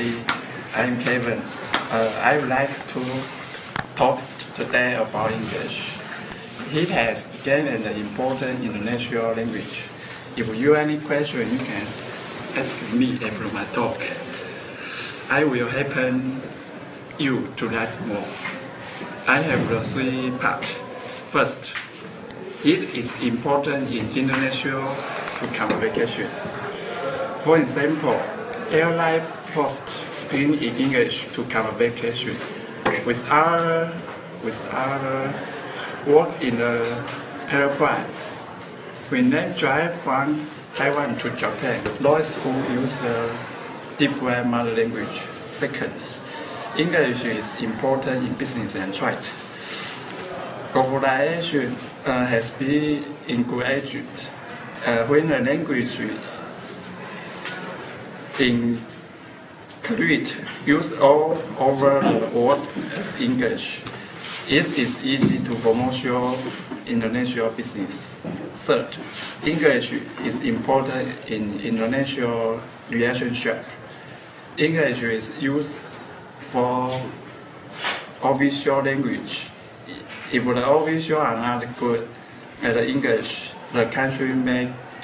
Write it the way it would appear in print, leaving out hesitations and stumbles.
everybody. I'm Kevin. I would like to talk today about English. It has become an important international language. If you have any question, you can ask me after my talk. I will help you to learn more. I have the three parts. First, it is important in international communication. For example, airline host speak in English to communication with other work in the airplane. When they drive from Taiwan to Japan, those who use the different mother language. Second, English is important in business and trade. Globalization has been encouraged when the language includes used all over the world as English. It is easy to promote your international business. Third, English is important in international relationship. English is used for official language. If the officials are not good at English, the country may